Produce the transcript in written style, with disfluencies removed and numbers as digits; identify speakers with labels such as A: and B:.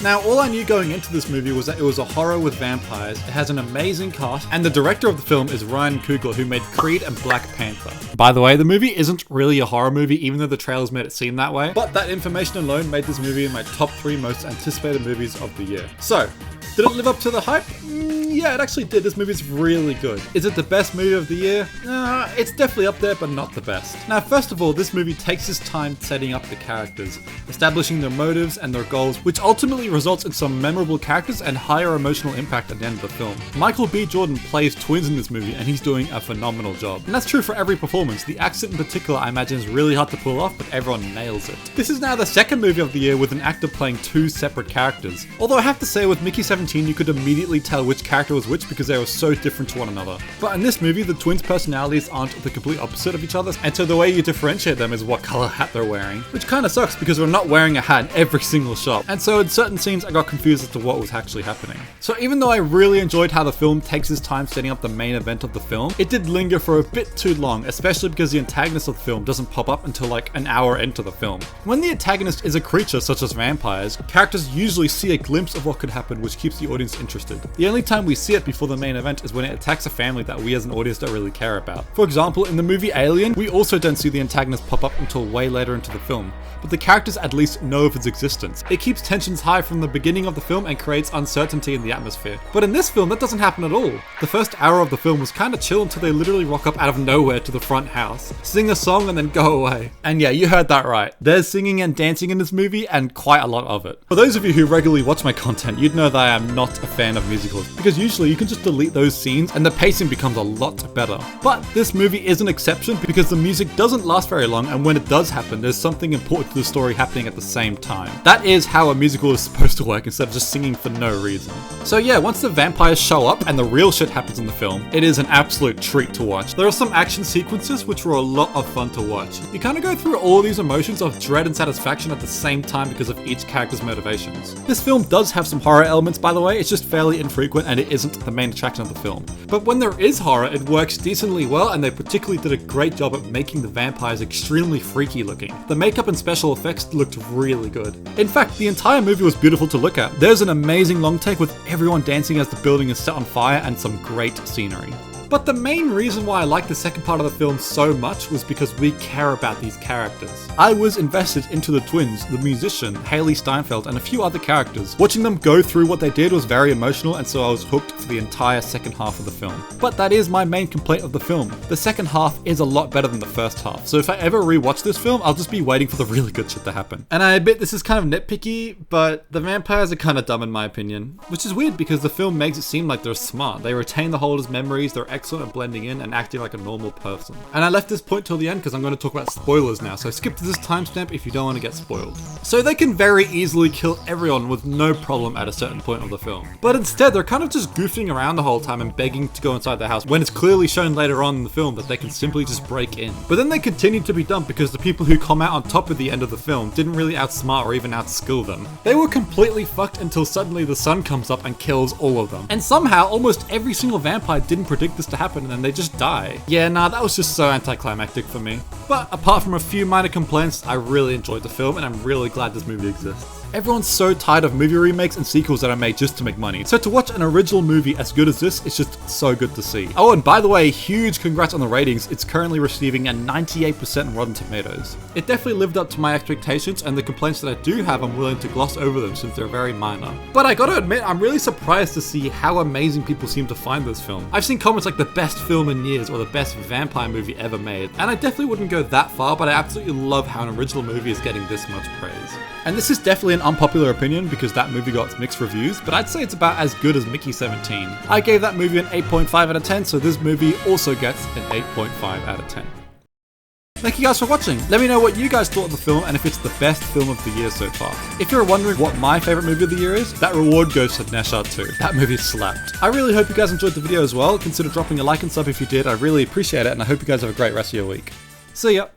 A: Now, all I knew going into this movie was that it was a horror with vampires, it has an amazing cast, and the director of the film is Ryan Coogler, who made Creed and Black Panther. By the way, the movie isn't really a horror movie, even though the trailers made it seem that way, but that information alone made this movie in my top 3 most anticipated movies of the year. So, did it live up to the hype? Yeah, it actually did. This movie's really good. Is it the best movie of the year? It's definitely up there, but not the best. Now, first of all, this movie takes its time setting up the characters, establishing their motives and their goals, which ultimately results in some memorable characters and higher emotional impact at the end of the film. Michael B. Jordan plays twins in this movie, and he's doing a phenomenal job. And that's true for every performance. The accent in particular, I imagine, is really hard to pull off, but everyone nails it. This is now the second movie of the year with an actor playing 2 separate characters. Although I have to say, with Mickey 17, you could immediately tell which character was which because they were so different to one another. But in this movie, the twins' personalities aren't the complete opposite of each other, and so the way you differentiate them is what color hat they're wearing. Which kinda sucks because we're not wearing a hat in every single shot. And so in certain scenes, I got confused as to what was actually happening. So even though I really enjoyed how the film takes its time setting up the main event of the film, it did linger for a bit too long, especially because the antagonist of the film doesn't pop up until like an hour into the film. When the antagonist is a creature such as vampires, characters usually see a glimpse of what could happen, which keeps the audience interested. The only time we see it before the main event is when it attacks a family that we as an audience don't really care about. For example, in the movie Alien, we also don't see the antagonist pop up until way later into the film, but the characters at least know of its existence. It keeps tensions high from the beginning of the film and creates uncertainty in the atmosphere. But in this film, that doesn't happen at all. The first hour of the film was kinda chill until they literally rock up out of nowhere to the front house, sing a song and then go away. And yeah, you heard that right. There's singing and dancing in this movie, and quite a lot of it. For those of you who regularly watch my content, you'd know that I am not a fan of musicals, because usually you can just delete those scenes and the pacing becomes a lot better. But this movie is an exception because the music doesn't last very long, and when it does happen, there's something important to the story happening at the same time. That is how a musical is supposed to work instead of just singing for no reason. So yeah, once the vampires show up and the real shit happens in the film, it is an absolute treat to watch. There are some action sequences which were a lot of fun to watch. You kind of go through all these emotions of dread and satisfaction at the same time because of each character's motivations. This film does have some horror elements, by the way, it's just fairly infrequent and it isn't the main attraction of the film. But when there is horror, it works decently well, and they particularly did a great job at making the vampires extremely freaky looking. The makeup and special effects looked really good. In fact, the entire movie was beautiful to look at. There's an amazing long take with everyone dancing as the building is set on fire and some great scenery. But the main reason why I liked the second part of the film so much was because we care about these characters. I was invested into the twins, the musician, Hailee Steinfeld, and a few other characters. Watching them go through what they did was very emotional, and so I was hooked for the entire second half of the film. But that is my main complaint of the film. The second half is a lot better than the first half, so if I ever rewatch this film, I'll just be waiting for the really good shit to happen. And I admit this is kind of nitpicky, but the vampires are kind of dumb in my opinion. Which is weird because the film makes it seem like they're smart. They retain the holder's memories, they're excellent at blending in and acting like a normal person. And I left this point till the end because I'm going to talk about spoilers now, so skip to this timestamp if you don't want to get spoiled. So they can very easily kill everyone with no problem at a certain point of the film. But instead, they're kind of just goofing around the whole time and begging to go inside the house when it's clearly shown later on in the film that they can simply just break in. But then they continue to be dumb because the people who come out on top at the end of the film didn't really outsmart or even outskill them. They were completely fucked until suddenly the sun comes up and kills all of them. And somehow, almost every single vampire didn't predict this to happen and then they just die. Yeah, nah, that was just so anticlimactic for me. But apart from a few minor complaints, I really enjoyed the film and I'm really glad this movie exists. Everyone's so tired of movie remakes and sequels that are made just to make money. So to watch an original movie as good as this, it's just so good to see. Oh, and by the way, huge congrats on the ratings. It's currently receiving a 98% on Rotten Tomatoes. It definitely lived up to my expectations, and the complaints that I do have, I'm willing to gloss over them since they're very minor. But I gotta admit, I'm really surprised to see how amazing people seem to find this film. I've seen comments like the best film in years or the best vampire movie ever made, and I definitely wouldn't go that far, but I absolutely love how an original movie is getting this much praise. And this is definitely an unpopular opinion because that movie got mixed reviews, but I'd say it's about as good as Mickey 17. I gave that movie an 8.5 out of 10, so this movie also gets an 8.5 out of 10. Thank you guys for watching. Let me know what you guys thought of the film and if it's the best film of the year so far. If you're wondering what my favorite movie of the year is, that reward goes to Nesha too. That movie slapped. I really hope you guys enjoyed the video as well. Consider dropping a like and sub if you did. I really appreciate it, and I hope you guys have a great rest of your week. See ya.